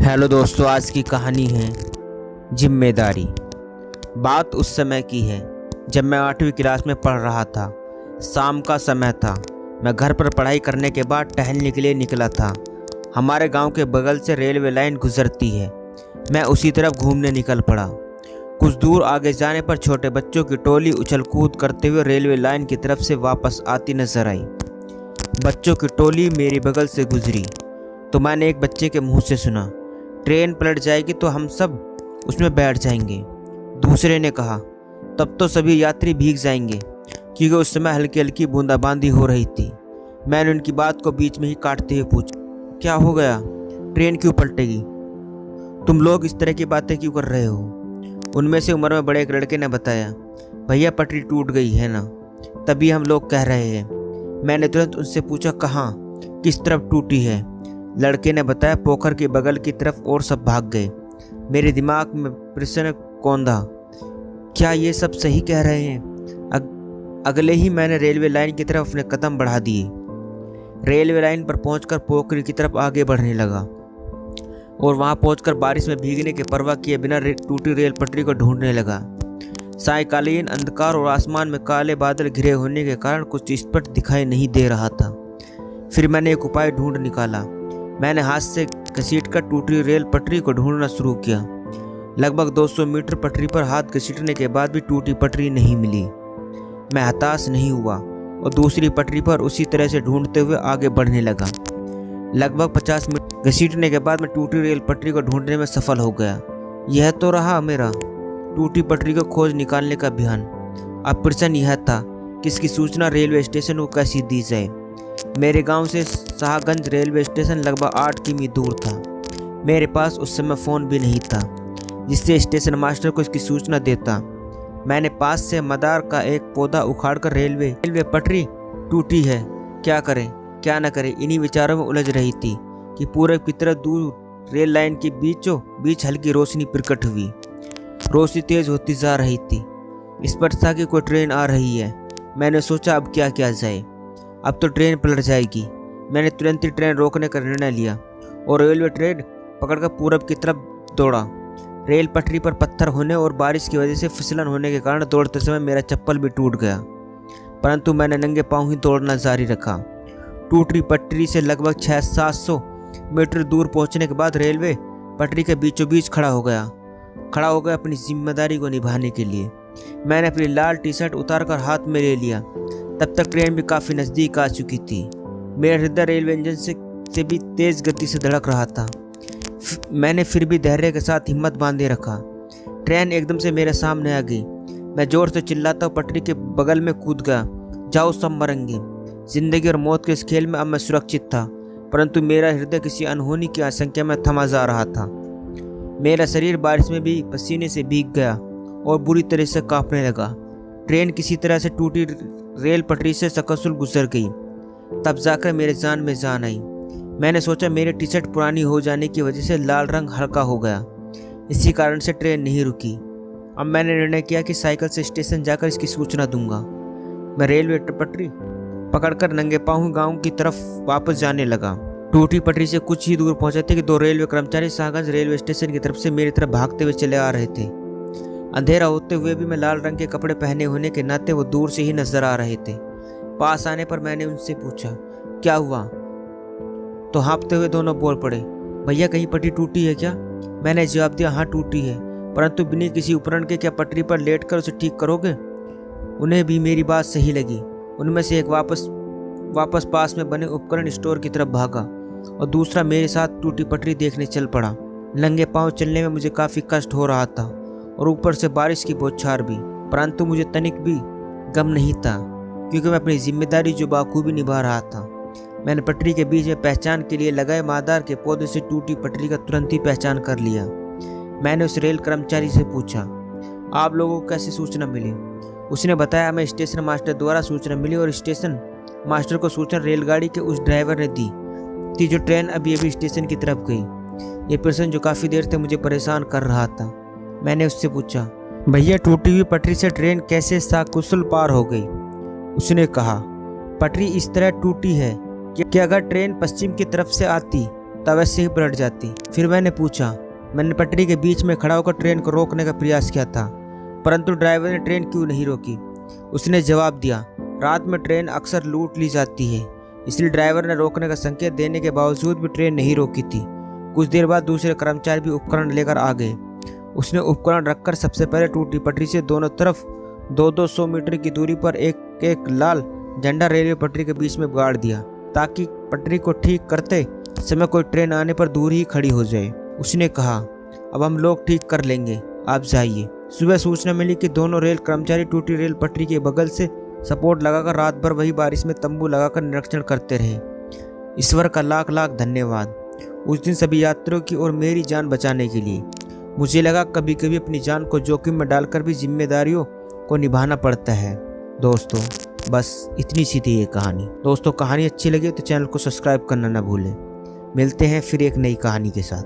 Hello दोस्तों, आज की कहानी है जिम्मेदारी। बात उस समय की है जब मैं 8वीं क्लास में पढ़ रहा था। शाम का समय था। मैं घर पर पढ़ाई करने के बाद टहलने के लिए निकला था। हमारे गांव के बगल से रेलवे लाइन गुजरती है। मैं उसी तरफ घूमने निकल पड़ा। कुछ दूर आगे जाने पर छोटे बच्चों की टोली उछल कूद करते हुए रेलवे लाइन की तरफ से वापस आती नजर आई। बच्चों की टोली मेरी बगल से गुजरी तो मैंने एक बच्चे के मुंह से सुना, ट्रेन पलट जाएगी तो हम सब उसमें बैठ जाएंगे। दूसरे ने कहा, तब तो सभी यात्री भीग जाएंगे, क्योंकि उस समय हल्की हल्की बूंदाबांदी हो रही थी। मैंने उनकी बात को बीच में ही काटते हुए पूछा, क्या हो गया? ट्रेन क्यों पलटेगी? तुम लोग इस तरह की बातें क्यों कर रहे हो? उनमें से उम्र में बड़े एक लड़के ने बताया, भैया पटरी टूट गई है ना, तभी हम लोग कह रहे हैं। मैंने तुरंत उनसे पूछा, कहाँ, किस तरफ टूटी है? लड़के ने बताया, पोखर के बगल की तरफ, और सब भाग गए। मेरे दिमाग में प्रश्न कौंधा, क्या ये सब सही कह रहे हैं? अगले ही मैंने रेलवे लाइन की तरफ अपने कदम बढ़ा दिए। रेलवे लाइन पर पहुंचकर पोखरी की तरफ आगे बढ़ने लगा और वहां पहुंचकर बारिश में भीगने की परवाह किए बिना टूटी रेल पटरी को ढूंढने लगा। सायकालीन अंधकार और आसमान में काले बादल घिरे होने के कारण कुछ स्पष्ट दिखाई नहीं दे रहा था। फिर मैंने एक उपाय ढूंढ निकाला। मैंने हाथ से घसीटकर टूटी रेल पटरी को ढूंढना शुरू किया। लगभग 200 मीटर पटरी पर हाथ घसीटने के बाद भी टूटी पटरी नहीं मिली। मैं हताश नहीं हुआ और दूसरी पटरी पर उसी तरह से ढूंढते हुए आगे बढ़ने लगा। लगभग 50 मिनट घसीटने के बाद मैं टूटी रेल पटरी को ढूंढने में सफल हो गया। यह तो रहा मेरा टूटी पटरी को खोज निकालने का अभियान। अब प्रश्न यह था कि इसकी सूचना रेलवे स्टेशन को कैसी दी जाए। मेरे गांव से शाहगंज रेलवे स्टेशन लगभग 8 किमी दूर था। मेरे पास उस समय फ़ोन भी नहीं था जिससे स्टेशन मास्टर को इसकी सूचना देता। मैंने पास से मदार का एक पौधा उखाड़कर रेलवे पटरी टूटी है, क्या करें क्या न करें, इन्हीं विचारों में उलझ रही थी कि पूरब की तरफ दूर रेल लाइन के बीचों बीच हल्की रोशनी प्रकट हुई। रोशनी तेज होती जा रही थी। स्पष्ट था कि कोई ट्रेन आ रही है। मैंने सोचा, अब क्या किया जाए, अब तो ट्रेन पलट जाएगी। मैंने तुरंत ही ट्रेन रोकने का निर्णय लिया और रेलवे ट्रेन पकड़कर पूरब की तरफ दौड़ा। रेल पटरी पर पत्थर होने और बारिश की वजह से फिसलन होने के कारण दौड़ते समय मेरा चप्पल भी टूट गया, परंतु मैंने नंगे पांव ही दौड़ना जारी रखा। टूटी पटरी से लगभग 600-700 मीटर दूर पहुंचने के बाद रेलवे पटरी के बीचों बीच खड़ा हो गया अपनी जिम्मेदारी को निभाने के लिए। मैंने अपनी लाल टी शर्ट उतारकर हाथ में ले लिया। तब तक ट्रेन भी काफ़ी नज़दीक आ चुकी थी। मेरा हृदय रेलवे इंजन से भी तेज़ गति से धड़क रहा था। मैंने फिर भी धैर्य के साथ हिम्मत बांधे रखा। ट्रेन एकदम से मेरे सामने आ गई। मैं जोर से चिल्लाता पटरी के बगल में कूद गया। जाओ, सब मरेंगे। जिंदगी और मौत के इस खेल में अब मैं सुरक्षित था, परंतु मेरा हृदय किसी अनहोनी की आशंका में थमा जा रहा था। मेरा शरीर बारिश में भी पसीने से भीग गया और बुरी तरह से कांपने लगा। ट्रेन किसी तरह से टूटी रेल पटरी से सकसुल गुजर गई। तब जाकर मेरे जान में जान आई। मैंने सोचा, मेरी टी शर्ट पुरानी हो जाने की वजह से लाल रंग हल्का हो गया, इसी कारण से ट्रेन नहीं रुकी। अब मैंने निर्णय किया कि साइकिल से स्टेशन जाकर इसकी सूचना दूंगा। मैं रेलवे पटरी पकड़कर नंगे पांव गांव की तरफ वापस जाने लगा। टूटी पटरी से कुछ ही दूर पहुंचे थे कि 2 रेलवे कर्मचारी शाहगंज रेलवे स्टेशन की तरफ से मेरी तरफ भागते हुए चले आ रहे थे। अंधेरा होते हुए भी मैं लाल रंग के कपड़े पहने होने के नाते वो दूर से ही नजर आ रहे थे। पास आने पर मैंने उनसे पूछा, क्या हुआ? तो हाँफते हुए दोनों बोल पड़े, भैया कहीं पटरी टूटी है क्या? मैंने जवाब दिया, हाँ टूटी है, परंतु बिना किसी उपकरण के क्या पटरी पर लेटकर उसे ठीक करोगे? उन्हें भी मेरी बात सही लगी। उनमें से एक वापस पास में बने उपकरण स्टोर की तरफ भागा और दूसरा मेरे साथ टूटी पटरी देखने चल पड़ा। नंगे पाँव चलने में मुझे काफ़ी कष्ट हो रहा था और ऊपर से बारिश की बौछार भी, परंतु मुझे तनिक भी गम नहीं था, क्योंकि मैं अपनी जिम्मेदारी जो बाखूबी निभा रहा था। मैंने पटरी के बीच में पहचान के लिए लगाए मादार के पौधे से टूटी पटरी का तुरंत ही पहचान कर लिया। मैंने उस रेल कर्मचारी से पूछा, आप लोगों को कैसे सूचना मिली? उसने बताया, हमें स्टेशन मास्टर द्वारा सूचना मिली और स्टेशन मास्टर को सूचना रेलगाड़ी के उस ड्राइवर ने दी थी जो ट्रेन अभी स्टेशन की तरफ गई। ये प्रश्न जो काफ़ी देर से मुझे परेशान कर रहा था। मैंने उससे पूछा, भैया टूटी हुई पटरी से ट्रेन कैसे सकुशल पार हो गई? उसने कहा, पटरी इस तरह टूटी है कि अगर ट्रेन पश्चिम की तरफ से आती वैसे ही पलट जाती। फिर मैंने पूछा। मैंने पटरी के बीच में खड़ा होकर ट्रेन को रोकने का प्रयास किया था, परंतु ड्राइवर ने ट्रेन क्यों नहीं रोकी। उसने जवाब दिया, रात में ट्रेन अक्सर लूट ली जाती है, इसलिए ड्राइवर ने रोकने का संकेत देने के बावजूद भी ट्रेन नहीं रोकी थी। कुछ देर बाद दूसरे कर्मचारी भी उपकरण लेकर आ गए। उसने उपकरण रखकर सबसे पहले टूटी पटरी से दोनों तरफ 200 मीटर की दूरी पर एक एक लाल झंडा रेलवे पटरी के बीच में गाड़ दिया, ताकि पटरी को ठीक करते समय कोई ट्रेन आने पर दूर ही खड़ी हो जाए। उसने कहा, अब हम लोग ठीक कर लेंगे, आप जाइए। सुबह सूचना मिली कि दोनों रेल कर्मचारी टूटी रेल पटरी के बगल से सपोर्ट लगाकर रात भर वही बारिश में तंबू लगाकर निरीक्षण करते रहे। ईश्वर का लाख लाख धन्यवाद उस दिन सभी यात्रियों की और मेरी जान बचाने के लिए। मुझे लगा कभी कभी अपनी जान को जोखिम में डालकर भी जिम्मेदारियों को निभाना पड़ता है। दोस्तों, बस इतनी सी थी ये कहानी। दोस्तों, कहानी अच्छी लगी तो चैनल को सब्सक्राइब करना ना भूलें। मिलते हैं फिर एक नई कहानी के साथ।